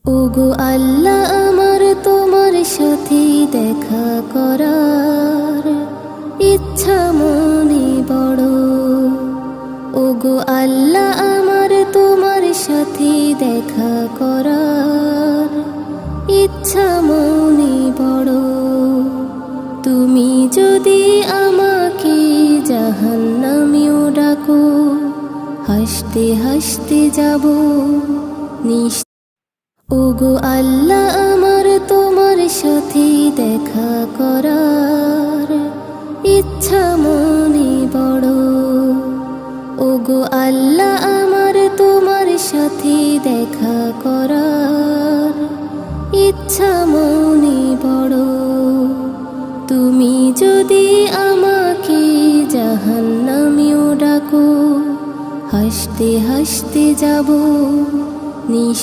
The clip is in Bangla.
ওগো আল্লাহ, আমার তোমার সাথে দেখা করার ইচ্ছা মনে বড়। ওগো আল্লাহ, আমার তোমার সাথে দেখা করার ইচ্ছা মনে বড়। তুমি যদি আমাকে জাহান্নামেও ডাকো, হাসতে হাসতে যাব নিশ্চয়। ওগো আল্লাহ, আমার তোমার সাথে দেখা করার ইচ্ছা মনে বড়। ওগো আল্লাহ, আমার তোমার সাথে দেখা করার ইচ্ছা মনে বড়। তুমি যদি আমাকে জাহান্নামেও ডাকো, হাসতে হাসতে যাব নিশ্চয়।